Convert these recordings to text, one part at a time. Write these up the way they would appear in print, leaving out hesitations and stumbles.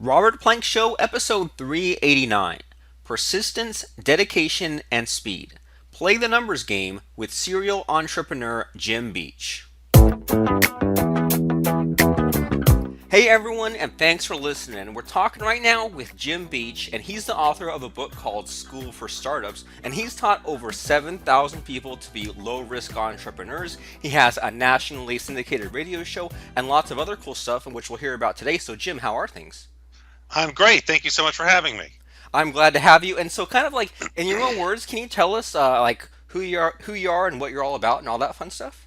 Robert Plank Show, episode 389, Persistence, Dedication, and Speed. Play the numbers game with serial entrepreneur Jim Beach. Hey everyone, and thanks for listening. We're talking right now with Jim Beach, and he's the author of a book called School for Startups, and he's taught over 7,000 people to be low-risk entrepreneurs. He has a nationally syndicated radio show and lots of other cool stuff, in which we'll hear about today. So Jim, how are things? I'm great. Thank you so much for having me. I'm glad to have you. And so, kind of like in your own words, can you tell us like who you are, and what you're all about, and all that fun stuff?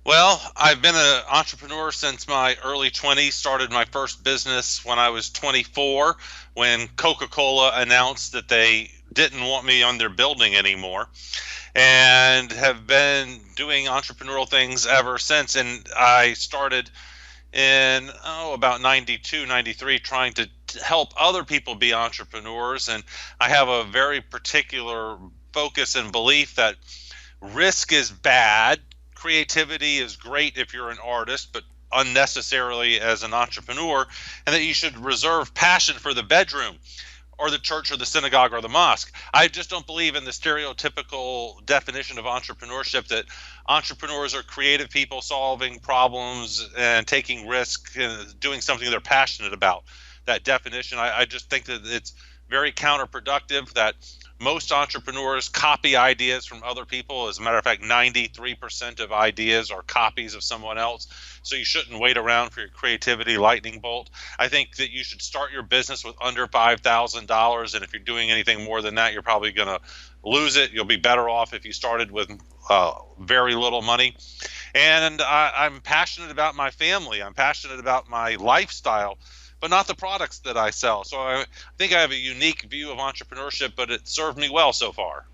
Well, I've been an entrepreneur since my early 20s. Started my first business when I was 24, when Coca-Cola announced that they didn't want me on their building anymore, and have been doing entrepreneurial things ever since. And I started in about 92, 93, trying to help other people be entrepreneurs. And I have a very particular focus and belief that risk is bad. Creativity is great if you're an artist, but unnecessarily as an entrepreneur, and that you should reserve passion for the bedroom or the church or the synagogue or the mosque. I just don't believe in the stereotypical definition of entrepreneurship that entrepreneurs are creative people solving problems and taking risk and doing something they're passionate about. That definition, I just think that it's very counterproductive, that most entrepreneurs copy ideas from other people. As a matter of fact, 93% of ideas are copies of someone else. So you shouldn't wait around for your creativity lightning bolt. I think that you should start your business with under $5,000. And if you're doing anything more than that, you're probably going to lose it. You'll be better off if you started with very little money. And I'm passionate about my family. I'm passionate about my lifestyle, but not the products that I sell. So I think I have a unique view of entrepreneurship, but it served me well so far.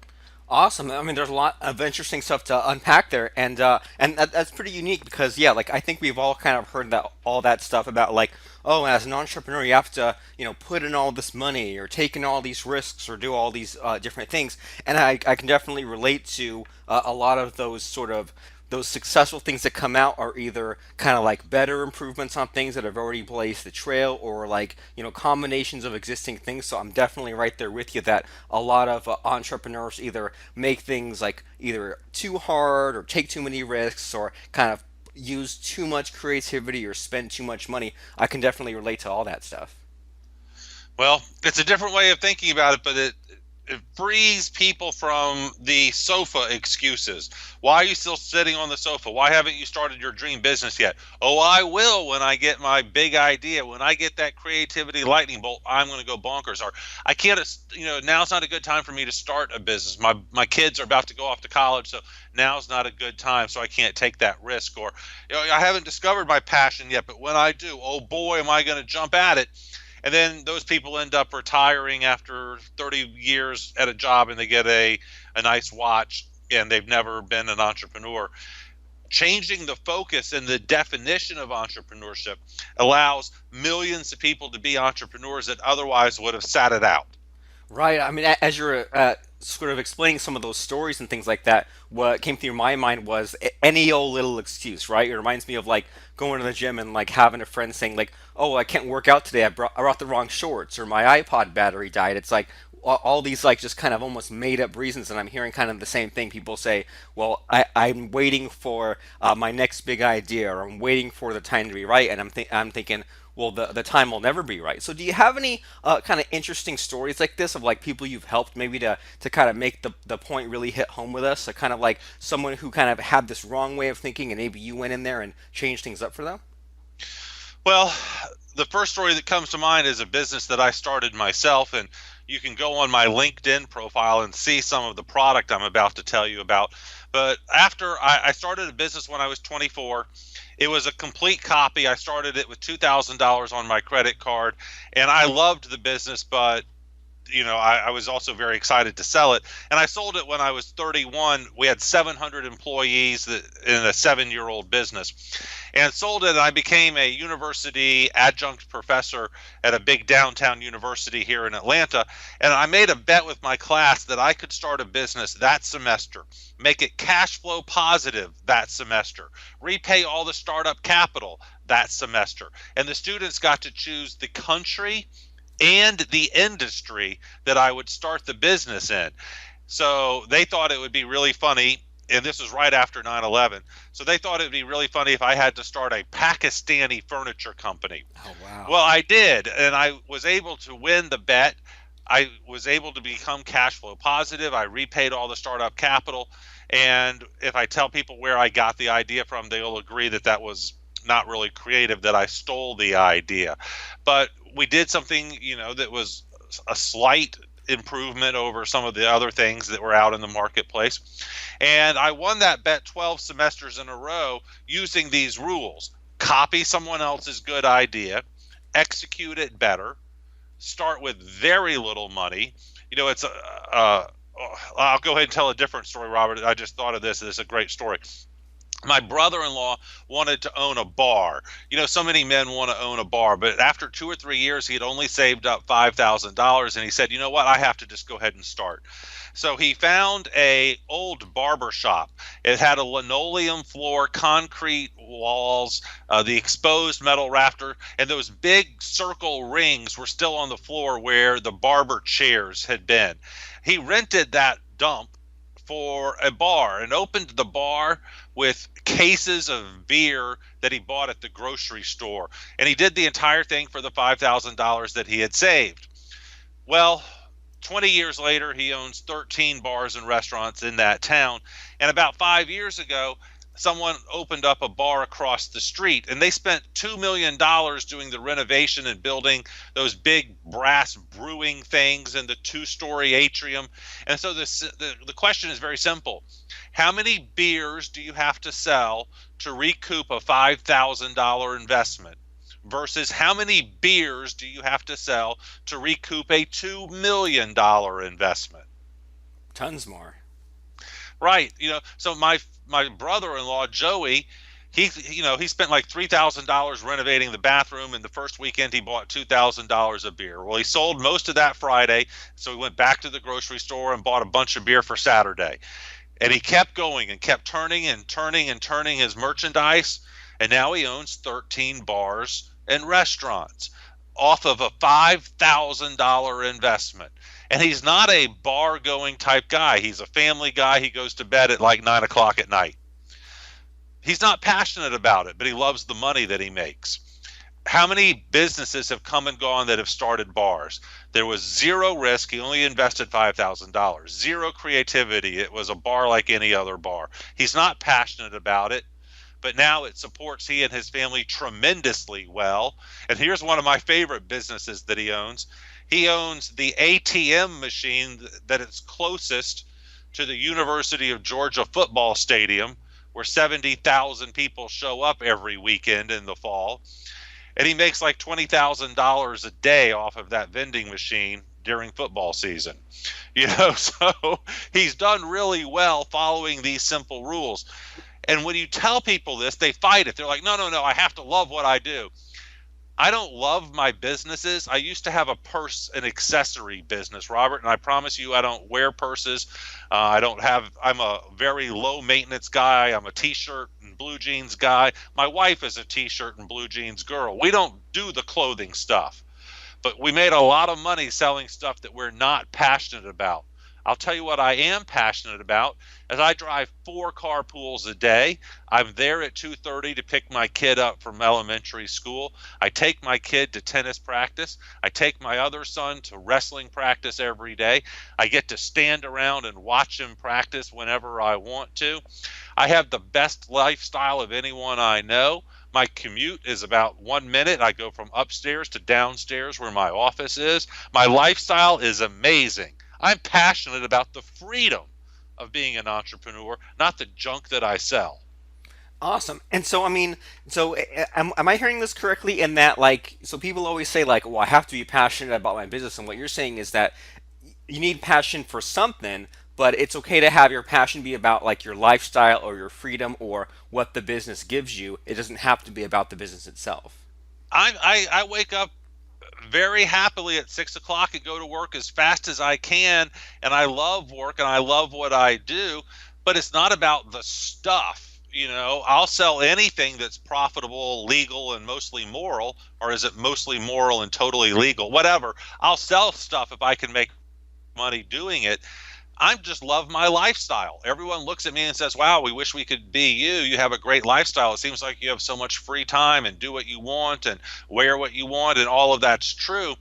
Awesome. I mean, there's a lot of interesting stuff to unpack there, and that's pretty unique because yeah, like I think we've all kind of heard that all that stuff about like, oh, as an entrepreneur, you have to put in all this money or take in all these risks or do all these different things, and I can definitely relate to a lot of those successful things that come out are either kind of like better improvements on things that have already blazed the trail, or like combinations of existing things. So I'm definitely right there with you that a lot of entrepreneurs either make things like either too hard or take too many risks or kind of use too much creativity or spend too much money. I can definitely relate to all that stuff. Well, it's a different way of thinking about it, but it frees people from the sofa excuses. Why are you still sitting on the sofa? Why haven't you started your dream business yet? Oh, I will when I get my big idea. When I get that creativity lightning bolt, I'm going to go bonkers. Or I can't, now's not a good time for me to start a business. My kids are about to go off to college, so now's not a good time, so I can't take that risk. Or I haven't discovered my passion yet, but when I do, oh boy, am I going to jump at it. And then those people end up retiring after 30 years at a job, and they get a nice watch, and they've never been an entrepreneur. Changing the focus and the definition of entrepreneurship allows millions of people to be entrepreneurs that otherwise would have sat it out. Right. I mean, as you're sort of explaining some of those stories and things like that, what came through my mind was any old little excuse, right? It reminds me of like going to the gym and like having a friend saying like, "Oh, I can't work out today. I brought the wrong shorts," or my iPod battery died. It's like all these like just kind of almost made up reasons, and I'm hearing kind of the same thing. People say, "Well, I'm waiting for my next big idea, or I'm waiting for the time to be right," and I'm thinking, well, the time will never be right. So do you have any kind of interesting stories like this of like people you've helped maybe to kind of make the point really hit home with us? So kind of like someone who kind of had this wrong way of thinking, and maybe you went in there and changed things up for them? Well, the first story that comes to mind is a business that I started myself, and you can go on my LinkedIn profile and see some of the product I'm about to tell you about. But after I started a business when I was 24, it was a complete copy. I started it with $2,000 on my credit card, and I loved the business, but I was also very excited to sell it. And I sold it when I was 31. We had 700 employees in a 7-year-old business, and sold it. And I became a university adjunct professor at a big downtown university here in Atlanta. And I made a bet with my class that I could start a business that semester, make it cash flow positive that semester, repay all the startup capital that semester. And the students got to choose the country and the industry that I would start the business in. So they thought it would be really funny, and this was right after 9/11. So they thought it would be really funny if I had to start a Pakistani furniture company. Oh wow. Well, I did, and I was able to win the bet. I was able to become cash flow positive. I repaid all the startup capital. And if I tell people where I got the idea from, they'll agree that that was not really creative, that I stole the idea. But we did something, that was a slight improvement over some of the other things that were out in the marketplace. And I won that bet 12 semesters in a row using these rules: copy someone else's good idea, execute it better, start with very little money. It's I'll go ahead and tell a different story, Robert. I just thought of this. This is a great story. My brother-in-law wanted to own a bar. So many men want to own a bar, but after 2 or 3 years, he had only saved up $5,000, and he said, "You know what? I have to just go ahead and start." So he found a old barber shop. It had a linoleum floor, concrete walls, the exposed metal rafter, and those big circle rings were still on the floor where the barber chairs had been. He rented that dump for a bar and opened the bar with cases of beer that he bought at the grocery store. And he did the entire thing for the $5,000 that he had saved. Well, 20 years later, he owns 13 bars and restaurants in that town. And about 5 years ago, someone opened up a bar across the street, and they spent $2 million doing the renovation and building those big brass brewing things in the 2-story atrium. And so the question is very simple: how many beers do you have to sell to recoup a $5,000 investment versus how many beers do you have to sell to recoup a $2 million investment? Tons more. Right. So my brother-in-law Joey, he spent like $3,000 renovating the bathroom, and the first weekend he bought $2,000 of beer. Well, he sold most of that Friday, so he went back to the grocery store and bought a bunch of beer for Saturday. And he kept going and kept turning and turning and turning his merchandise, and now he owns 13 bars and restaurants off of a $5,000 investment. And he's not a bar going type guy. He's a family guy. He goes to bed at like 9 o'clock at night. He's not passionate about it, but he loves the money that he makes. How many businesses have come and gone that have started bars? There was zero risk. He only invested $5,000. Zero creativity. It was a bar like any other bar. He's not passionate about it, but now it supports he and his family tremendously well. And here's one of my favorite businesses that he owns. He owns the ATM machine that is closest to the University of Georgia football stadium, where 70,000 people show up every weekend in the fall. And he makes like $20,000 a day off of that vending machine during football season. So he's done really well following these simple rules. And when you tell people this, they fight it. They're like, no, I have to love what I do. I don't love my businesses. I used to have a purse and accessory business, Robert, and I promise you I don't wear purses. I'm a very low maintenance guy. I'm a t-shirt and blue jeans guy. My wife is a t-shirt and blue jeans girl. We don't do the clothing stuff, but we made a lot of money selling stuff that we're not passionate about. I'll tell you what I am passionate about is I drive 4 carpools a day. I'm there at 2:30 to pick my kid up from elementary school. I take my kid to tennis practice. I take my other son to wrestling practice every day. I get to stand around and watch him practice whenever I want to. I have the best lifestyle of anyone I know. My commute is about 1 minute. I go from upstairs to downstairs where my office is. My lifestyle is amazing. I'm passionate about the freedom of being an entrepreneur, not the junk that I sell. Awesome. And so, I mean, am I hearing this correctly in that, like, so people always say, like, well, I have to be passionate about my business. And what you're saying is that you need passion for something, but it's okay to have your passion be about, like, your lifestyle or your freedom or what the business gives you. It doesn't have to be about the business itself. I wake up very happily at 6 o'clock and go to work as fast as I can. And I love work and I love what I do, but it's not about the stuff. I'll sell anything that's profitable, legal, and mostly moral, or is it mostly moral and totally legal? Whatever. I'll sell stuff if I can make money doing it. I just love my lifestyle. Everyone looks at me and says, "Wow, we wish we could be you. You have a great lifestyle. It seems like you have so much free time and do what you want and wear what you want," and all of that's true.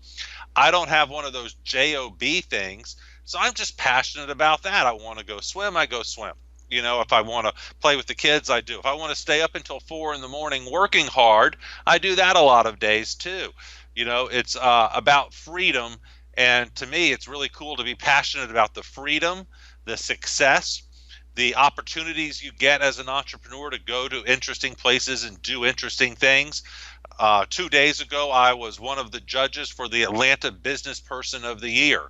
I don't have one of those job things, so I'm just passionate about that. I want to go swim, I go swim. If I want to play with the kids, I do. If I want to stay up until 4 in the morning working hard, I do that a lot of days too. It's about freedom, and to me, it's really cool to be passionate about the freedom, the success, the opportunities you get as an entrepreneur to go to interesting places and do interesting things. 2 days ago, I was one of the judges for the Atlanta Business Person of the Year.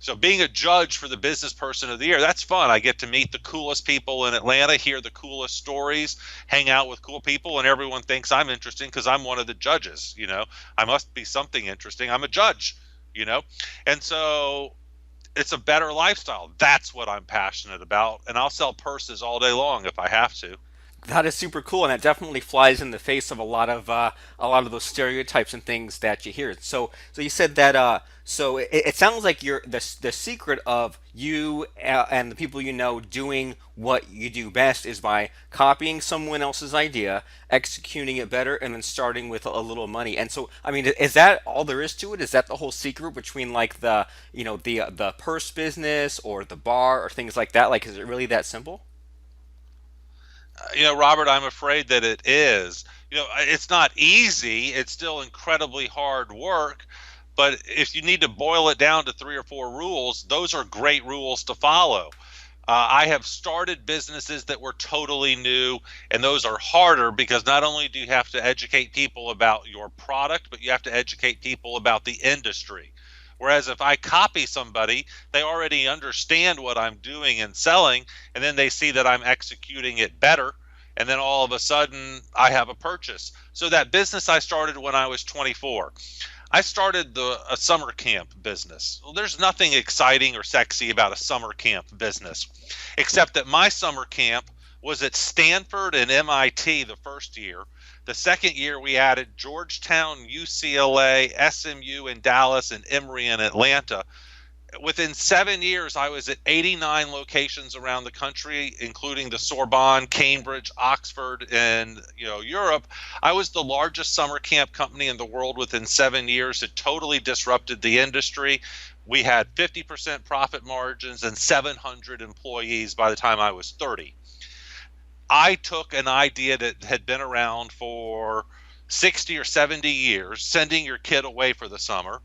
So being a judge for the Business Person of the Year, that's fun. I get to meet the coolest people in Atlanta, hear the coolest stories, hang out with cool people, and everyone thinks I'm interesting because I'm one of the judges. I must be something interesting. I'm a judge, you know. And so it's a better lifestyle. That's what I'm passionate about, and I'll sell purses all day long if I have to. That is super cool, and it definitely flies in the face of a lot of those stereotypes and things that you hear. So you said that. So it sounds like you're the secret of you and the people you know doing what you do best is by copying someone else's idea, executing it better, and then starting with a little money. And so, I mean, is that all there is to it? Is that the whole secret between like the purse business or the bar or things like that? Like, is it really that simple? Robert, I'm afraid that it is. It's not easy. It's still incredibly hard work. But if you need to boil it down to three or four rules, those are great rules to follow. I have started businesses that were totally new, and those are harder because not only do you have to educate people about your product, but you have to educate people about the industry. Whereas if I copy somebody, they already understand what I'm doing and selling, and then they see that I'm executing it better, and then all of a sudden I have a purchase. So that business I started when I was 24, I started a summer camp business. Well, there's nothing exciting or sexy about a summer camp business, except that my summer camp was at Stanford and MIT the first year. The second year, we added Georgetown, UCLA, SMU in Dallas, and Emory in Atlanta. Within 7 years, I was at 89 locations around the country, including the Sorbonne, Cambridge, Oxford, and Europe. I was the largest summer camp company in the world within 7 years. It totally disrupted the industry. We had 50% profit margins and 700 employees by the time I was 30. I took an idea that had been around for 60 or 70 years, sending your kid away for the summer,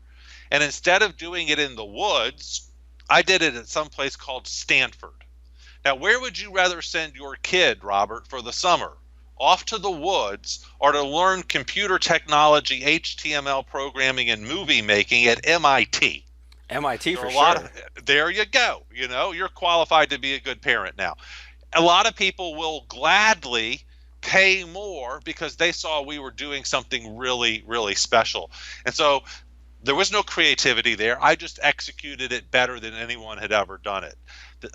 and instead of doing it in the woods, I did it at some place called Stanford. Now, where would you rather send your kid, Robert, for the summer? Off to the woods or to learn computer technology, HTML programming, and movie making at MIT? MIT There are for a lot sure. of, there you go. You're qualified to be a good parent now. A lot of people will gladly pay more because they saw we were doing something really, really special. And so there was no creativity there. I just executed it better than anyone had ever done it.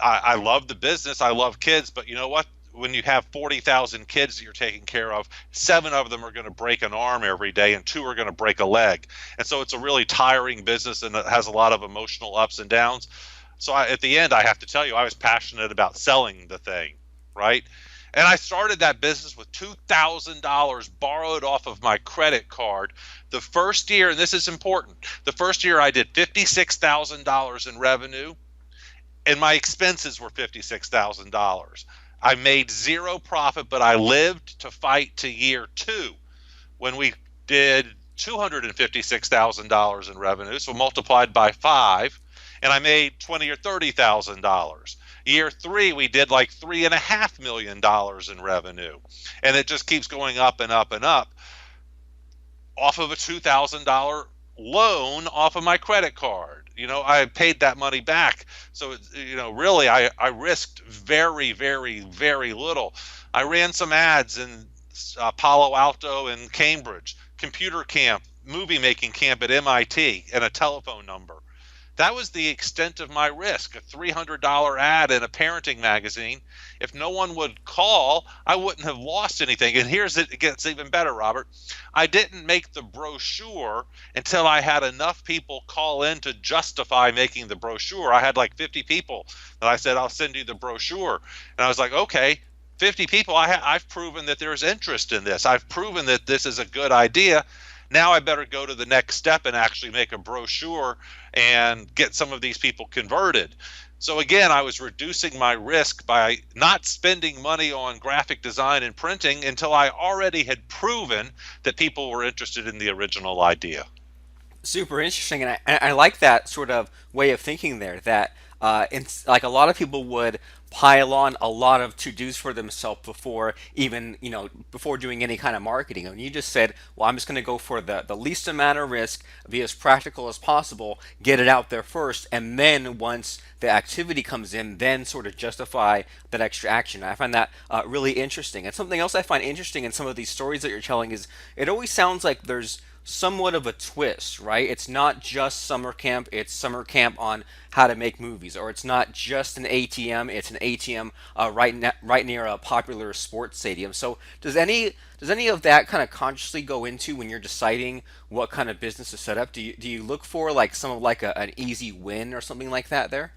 I love the business. I love kids, but you know what? When you have 40,000 kids that you're taking care of, 7 of them are going to break an arm every day and 2 are going to break a leg. And so it's a really tiring business, and it has a lot of emotional ups and downs. So at the end, I have to tell you, I was passionate about selling the thing, right? And I started that business with $2,000 borrowed off of my credit card. The first year, and this is important, the first year I did $56,000 in revenue, and my expenses were $56,000. I made zero profit, but I lived to fight to year 2 when we did $256,000 in revenue, so multiplied by 5, and I made $20,000 or $30,000. Year 3, we did like $3.5 million in revenue, and it just keeps going up and up and up off of a $2,000 loan off of my credit card. I paid that money back. So, really, I risked very, very, very little. I ran some ads in Palo Alto and Cambridge, computer camp, movie making camp at MIT, and a telephone number. That was the extent of my risk. A $300 ad in a parenting magazine. If no one would call, I wouldn't have lost anything. And it gets even better, Robert. I didn't make the brochure until I had enough people call in to justify making the brochure. I had like 50 people that I said, I'll send you the brochure. And I was like, okay, 50 people, I've proven that there's interest in this. I've proven that this is a good idea. Now I better go to the next step and actually make a brochure and get some of these people converted. So again, I was reducing my risk by not spending money on graphic design and printing until I already had proven that people were interested in the original idea. Super interesting, and I like that sort of way of thinking there. That it's like a lot of people would pile on a lot of to dos for themselves before even before doing any kind of marketing. And you just said, well, I'm just going to go for the least amount of risk, be as practical as possible, get it out there first, and then once the activity comes in, then sort of justify that extra action. I find that really interesting. And something else I find interesting in some of these stories that you're telling is it always sounds like there's somewhat of a twist, right? It's not just summer camp, it's summer camp on how to make movies, or it's not just an ATM, it's an ATM right near a popular sports stadium. So does any of that kind of consciously go into when you're deciding what kind of business to set up? Do you look for like some of like an easy win or something like that there?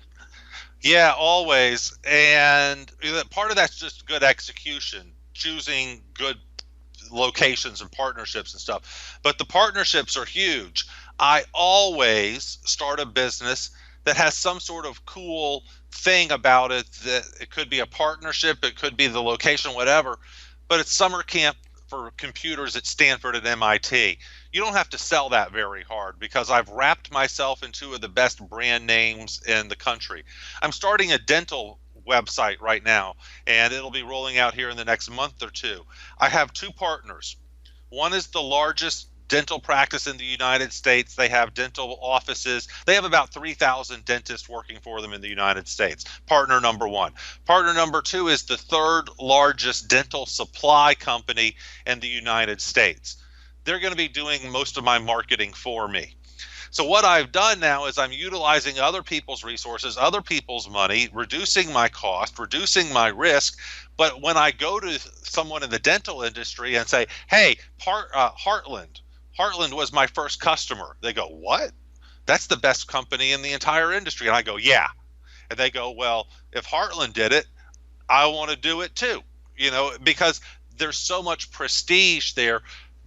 Yeah, always. And part of that's just good execution, choosing good locations and partnerships and stuff. But the partnerships are huge. I always start a business that has some sort of cool thing about it, that it could be a partnership, it could be the location, whatever, but it's summer camp for computers at Stanford and MIT. You don't have to sell that very hard because I've wrapped myself in two of the best brand names in the country. I'm starting a dental website right now, and it'll be rolling out here in the next month or two. I have two partners. One is the largest dental practice in the United States. They have dental offices. They have about 3,000 dentists working for them in the United States. Partner number one. Partner number two is the third largest dental supply company in the United States. They're going to be doing most of my marketing for me. So what I've done now is I'm utilizing other people's resources, other people's money, reducing my cost, reducing my risk. But when I go to someone in the dental industry and say, hey, Heartland was my first customer, they go, what? That's the best company in the entire industry. And I go, yeah. And they go, well, if Heartland did it, I want to do it too, because there's so much prestige there.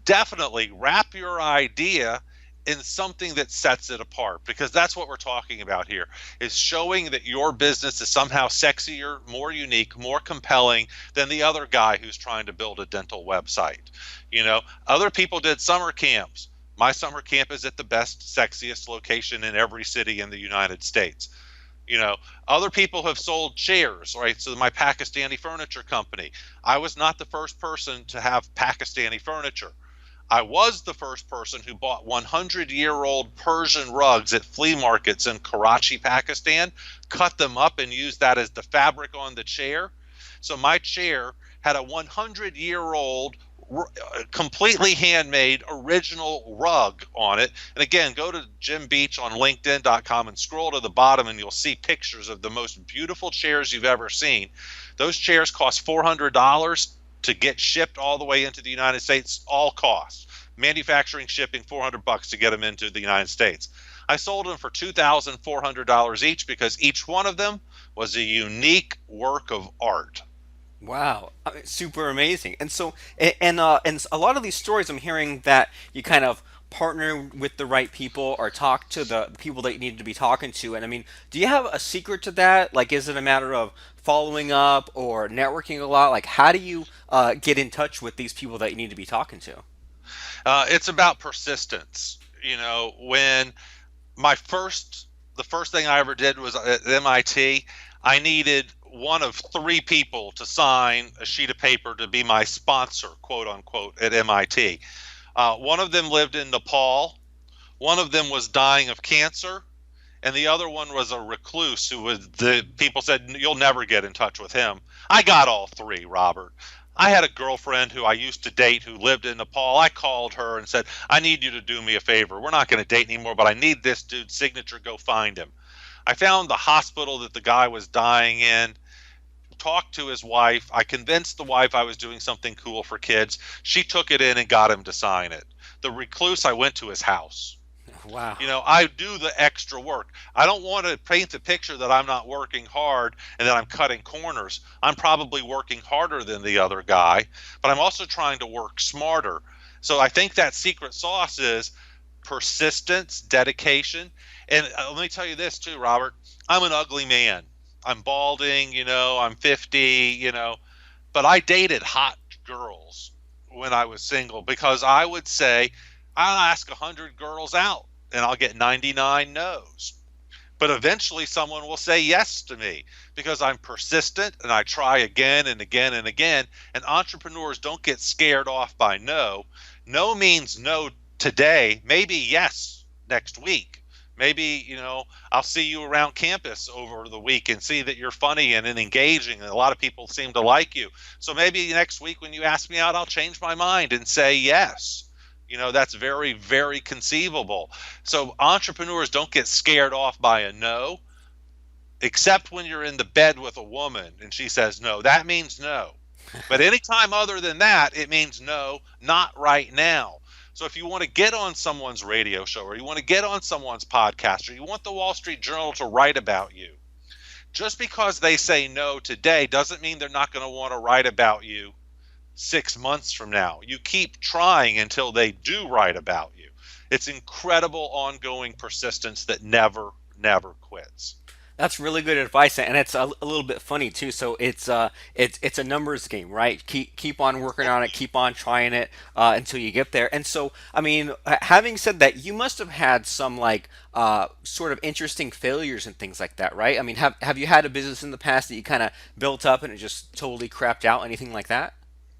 Definitely wrap your idea in something that sets it apart, because that's what we're talking about here, is showing that your business is somehow sexier, more unique, more compelling than the other guy who's trying to build a dental website. Other people did summer camps. My summer camp is at the best, sexiest location in every city in the United States. Other people have sold chairs, right? So my Pakistani furniture company, I was not the first person to have Pakistani furniture. I was the first person who bought 100-year-old Persian rugs at flea markets in Karachi, Pakistan, cut them up and used that as the fabric on the chair. So my chair had a 100-year-old, completely handmade original rug on it. And again, go to Jim Beach on LinkedIn.com and scroll to the bottom and you'll see pictures of the most beautiful chairs you've ever seen. Those chairs cost $400 to get shipped all the way into the United States, all costs. Manufacturing, shipping, $400 to get them into the United States. I sold them for $2,400 each because each one of them was a unique work of art. Wow, I mean, super amazing. And so, and a lot of these stories, I'm hearing that you kind of partner with the right people or talk to the people that you need to be talking to. And I mean, do you have a secret to that? Like, is it a matter of following up or networking a lot? Like, how do you get in touch with these people that you need to be talking to? It's about persistence. When the first thing I ever did was at MIT, I needed one of three people to sign a sheet of paper to be my sponsor, quote unquote, at MIT. One of them lived in Nepal. One of them was dying of cancer, and the other one was a recluse who was, the people said, you'll never get in touch with him. I got all three, Robert. I had a girlfriend who I used to date who lived in Nepal. I called her and said, I need you to do me a favor. We're not going to date anymore, but I need this dude's signature. Go find him. I found the hospital that the guy was dying in, talked to his wife. I convinced the wife I was doing something cool for kids. She took it in and got him to sign it. The recluse, I went to his house. Wow. I do the extra work. I don't want to paint the picture that I'm not working hard and that I'm cutting corners. I'm probably working harder than the other guy, but I'm also trying to work smarter. So I think that secret sauce is persistence, dedication. And let me tell you this too, Robert. I'm an ugly man. I'm balding, I'm 50, but I dated hot girls when I was single because I would say, I'll ask 100 girls out and I'll get 99 no's. But eventually someone will say yes to me because I'm persistent and I try again and again and again. And entrepreneurs don't get scared off by no. No means no today, maybe yes next week. Maybe, I'll see you around campus over the week and see that you're funny and engaging and a lot of people seem to like you. So maybe next week when you ask me out, I'll change my mind and say yes. That's very, very conceivable. So entrepreneurs don't get scared off by a no, except when you're in the bed with a woman and she says no. That means no. But anytime other than that, it means no, not right now. So if you want to get on someone's radio show or you want to get on someone's podcast or you want the Wall Street Journal to write about you, just because they say no today doesn't mean they're not going to want to write about you 6 months from now. You keep trying until they do write about you. It's incredible ongoing persistence that never, never quits. That's really good advice, and it's a little bit funny too. So it's a numbers game, right? Keep on working on it, keep on trying it until you get there. And so, I mean, having said that, you must have had some like sort of interesting failures and things like that, right? I mean, have you had a business in the past that you kind of built up and it just totally crapped out, anything like that?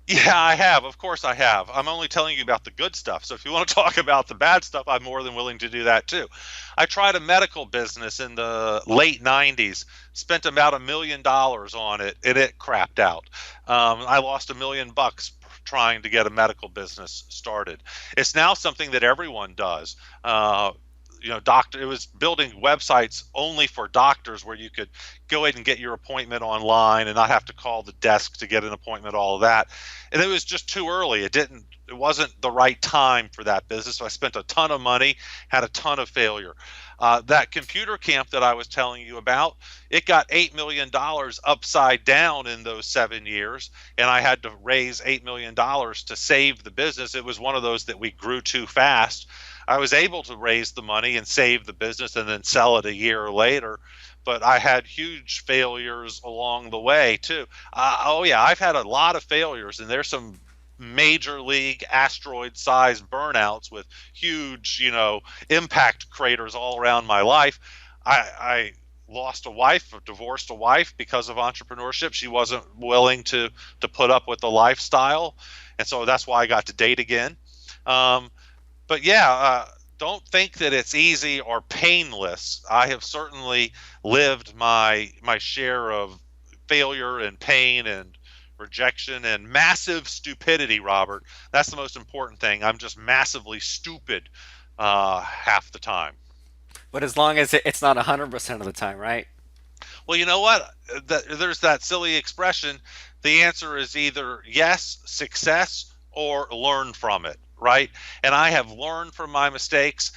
Yeah, I have. Of course, I have. I'm only telling you about the good stuff. So if you want to talk about the bad stuff, I'm more than willing to do that too. I tried a medical business in the late 90s, spent about $1 million on it, and it crapped out. I lost $1 million trying to get a medical business started. It's now something that everyone does. It was building websites only for doctors where you could go ahead and get your appointment online and not have to call the desk to get an appointment, all of that. And it was just too early. It wasn't the right time for that business. So I spent a ton of money, had a ton of failure. That computer camp that I was telling you about, it got $8 million upside down in those 7 years, and I had to raise $8 million to save the business. It was one of those that we grew too fast. I was able to raise the money and save the business and then sell it a year later, but I had huge failures along the way too. Oh yeah, I've had a lot of failures, and there's some major league asteroid sized burnouts with huge, impact craters all around my life. I lost a wife, divorced a wife because of entrepreneurship. She wasn't willing to put up with the lifestyle, and so that's why I got to date again. But yeah, don't think that it's easy or painless. I have certainly lived my share of failure and pain and rejection and massive stupidity, Robert. That's the most important thing. I'm just massively stupid half the time. But as long as it's not 100% of the time, right? Well, you know what? There's that silly expression. The answer is either yes, success, or learn from it, right? And I have learned from my mistakes.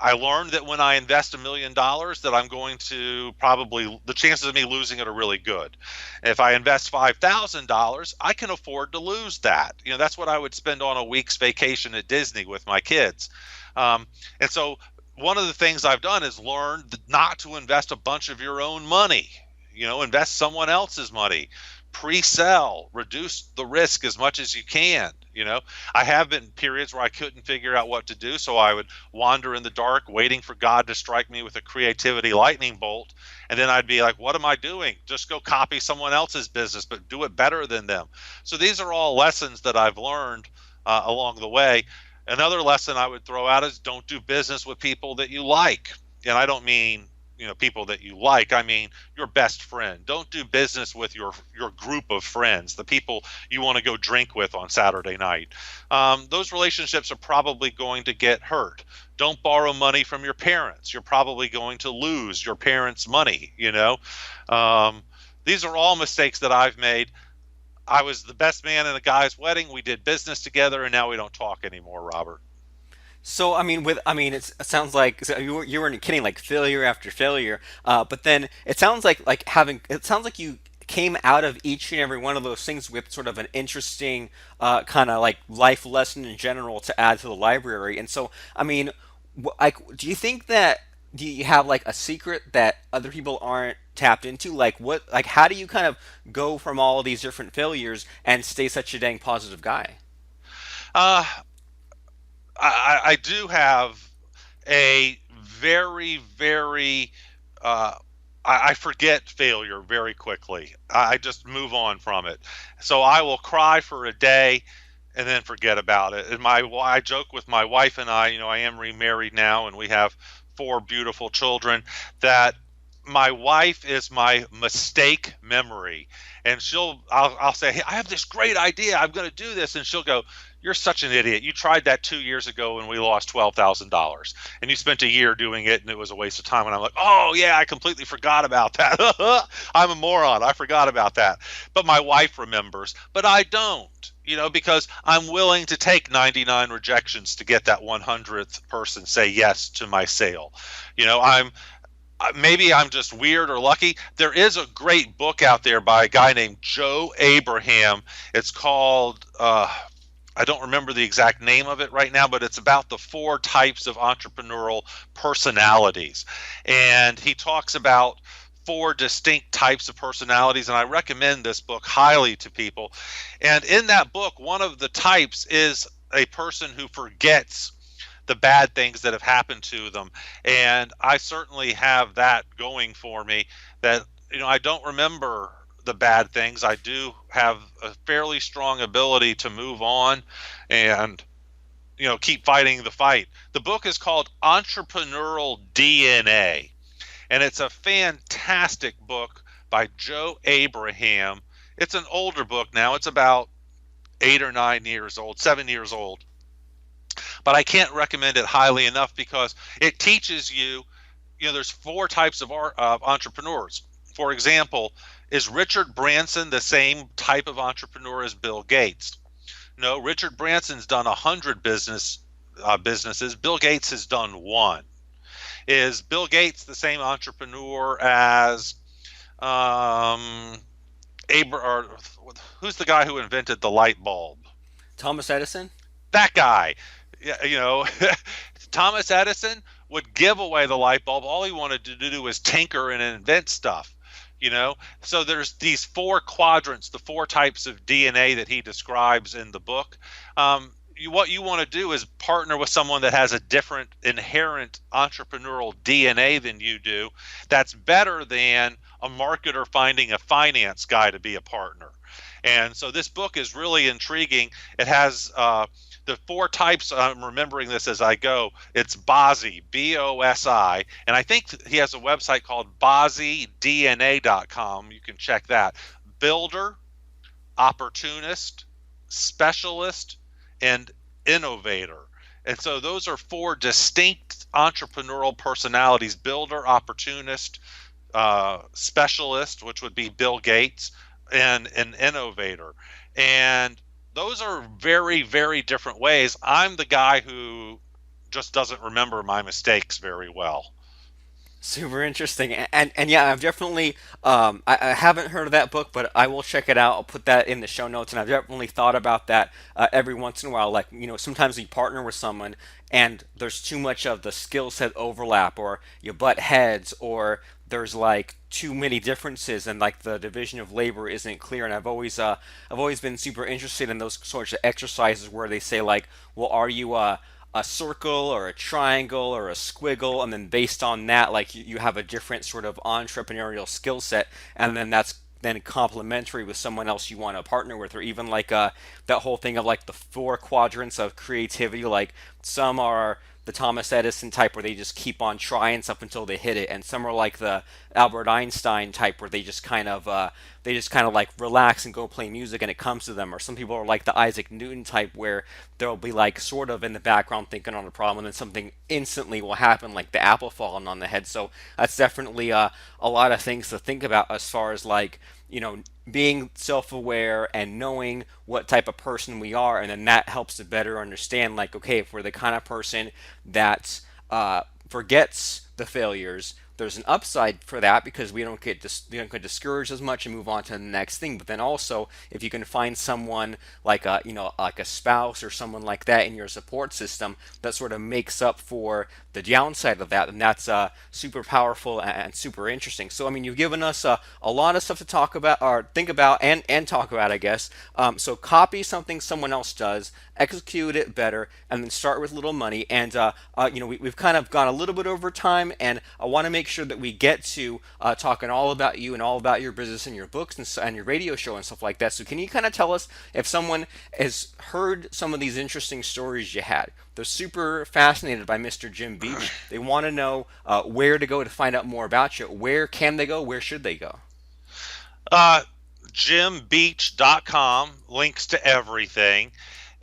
I learned that when I invest $1 million, that I'm going to probably, the chances of me losing it are really good. If I invest $5,000, I can afford to lose that. That's what I would spend on a week's vacation at Disney with my kids. And so one of the things I've done is learned not to invest a bunch of your own money. Invest someone else's money. Pre-sell, reduce the risk as much as you can. I have been periods where I couldn't figure out what to do, so I would wander in the dark waiting for God to strike me with a creativity lightning bolt, and then I'd be like, what am I doing? Just go copy someone else's business, but do it better than them. So these are all lessons that I've learned along the way. Another lesson I would throw out is don't do business with people that you like. And I don't mean people that you like. I mean your best friend. Don't do business with your group of friends, the people you want to go drink with on Saturday night. Those relationships are probably going to get hurt. Don't borrow money from your parents. You're probably going to lose your parents' money. Um, these are all mistakes that I've made. I was the best man in a guy's wedding. We did business together, and now we don't talk anymore, Robert. So it sounds like so you weren't kidding, like failure after failure. But then it sounds like you came out of each and every one of those things with sort of an interesting kind of like life lesson in general to add to the library. And so like, do you think that do you have like a secret that other people aren't tapped into? Like how do you kind of go from all of these different failures and stay such a dang positive guy? Uh, I do have a very, very, uh, I forget failure very quickly. I just move on from it. So I will cry for a day and then forget about it. And I joke with my wife and I am remarried now and we have four beautiful children, that my wife is my mistake memory. And I'll say, hey, I have this great idea. I'm going to do this. And she'll go, you're such an idiot. You tried that 2 years ago and we lost $12,000 and you spent a year doing it and it was a waste of time. And I'm like, oh yeah, I completely forgot about that. I'm a moron. I forgot about that. But my wife remembers, but I don't, because I'm willing to take 99 rejections to get that 100th person say yes to my sale. Maybe I'm just weird or lucky. There is a great book out there by a guy named Joe Abraham. It's called I don't remember the exact name of it right now, but it's about the four types of entrepreneurial personalities. And he talks about four distinct types of personalities, and I recommend this book highly to people. And in that book, one of the types is a person who forgets the bad things that have happened to them. And I certainly have that going for me, that I don't remember the bad things. I do have a fairly strong ability to move on and keep fighting the fight. The book is called Entrepreneurial DNA, and it's a fantastic book by Joe Abraham. It's an older book now. It's about 8 or 9 years old, 7 years old. But I can't recommend it highly enough because it teaches you, there's four types of entrepreneurs. For example, is Richard Branson the same type of entrepreneur as Bill Gates? No, Richard Branson's done 100 businesses. Bill Gates has done one. Is Bill Gates the same entrepreneur as or who's the guy who invented the light bulb? Thomas Edison? That guy. Yeah, Thomas Edison would give away the light bulb. All he wanted to do was tinker and invent stuff. So there's these four quadrants, the four types of DNA that he describes in the book. What you want to do is partner with someone that has a different inherent entrepreneurial DNA than you do. That's better than a marketer finding a finance guy to be a partner. And so this book is really intriguing. It has the four types. I'm remembering this as I go. It's Bosi, Bosi, and I think he has a website called BosiDNA.com. You can check that. Builder, opportunist, specialist, and innovator. And so those are four distinct entrepreneurial personalities: builder, opportunist, specialist, which would be Bill Gates, and an innovator. And those are very, very different ways. I'm the guy who just doesn't remember my mistakes very well. Super interesting, and yeah, I've definitely I haven't heard of that book, but I will check it out. I'll put that in the show notes, and I've definitely thought about that every once in a while. Like sometimes you partner with someone, and there's too much of the skill set overlap, or you butt heads, or there's like too many differences, and like the division of labor isn't clear. And I've always been super interested in those sorts of exercises where they say like, well, are you a circle or a triangle or a squiggle, and then based on that, like you have a different sort of entrepreneurial skill set, and then that's then complementary with someone else you want to partner with, or even like that whole thing of like the four quadrants of creativity. Like some are the Thomas Edison type where they just keep on trying stuff until they hit it, and some are like the Albert Einstein type where they just kind of like relax and go play music and it comes to them. Or some people are like the Isaac Newton type where they'll be like sort of in the background thinking on a problem and then something instantly will happen, like the apple falling on the head. So that's definitely a lot of things to think about as far as like, being self-aware and knowing what type of person we are, and then that helps to better understand, like, okay, if we're the kind of person that forgets the failures, there's an upside for that because we don't get discouraged as much and move on to the next thing. But then also, if you can find someone like a like a spouse or someone like that in your support system that sort of makes up for the downside of that, then that's super powerful and super interesting. So I mean, you've given us a lot of stuff to talk about or think about and talk about, I guess. So copy something someone else does, execute it better, and then start with little money. And we've kind of gone a little bit over time, and I want to make sure that we get to talking all about you and all about your business and your books and your radio show and stuff like that. So can you kind of tell us if someone has heard some of these interesting stories you had? They're super fascinated by Mr. Jim Beach. They want to know where to go to find out more about you. Where can they go? Where should they go? Uh, JimBeach.com, links to everything.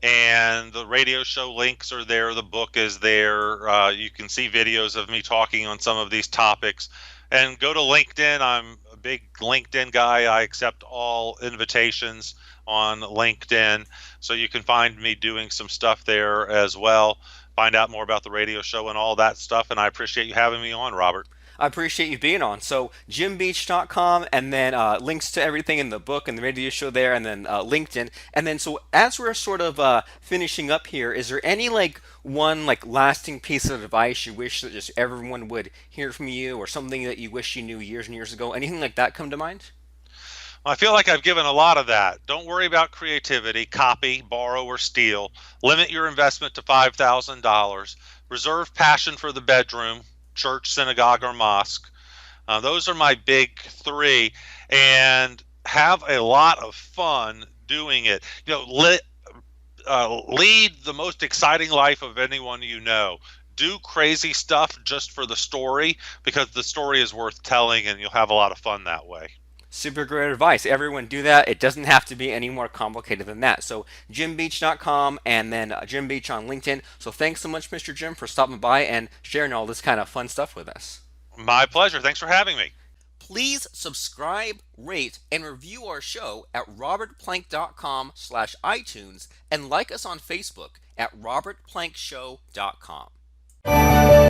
And the radio show links are there. The book is there. You can see videos of me talking on some of these topics. And go to LinkedIn. I'm a big LinkedIn guy. I accept all invitations on LinkedIn. So you can find me doing some stuff there as well. Find out more about the radio show and all that stuff. And I appreciate you having me on, Robert. I appreciate you being on. So, jimbeach.com, and then links to everything in the book and the radio show there, and then LinkedIn. And then, so as we're sort of finishing up here, is there any like one like lasting piece of advice you wish that just everyone would hear from you, or something that you wish you knew years and years ago? Anything like that come to mind? I feel like I've given a lot of that. Don't worry about creativity, copy, borrow, or steal. Limit your investment to $5,000. Reserve passion for the bedroom, church, synagogue, or mosque. Those are my big three. And have a lot of fun doing it. Lead the most exciting life of anyone you know. Do crazy stuff just for the story because the story is worth telling and you'll have a lot of fun that way. Super great advice. Everyone do that. It doesn't have to be any more complicated than that. So jimbeach.com and then Jim Beach on LinkedIn. So thanks so much, Mr. Jim, for stopping by and sharing all this kind of fun stuff with us. My pleasure. Thanks for having me. Please subscribe, rate, and review our show at robertplank.com/iTunes and like us on Facebook at robertplankshow.com.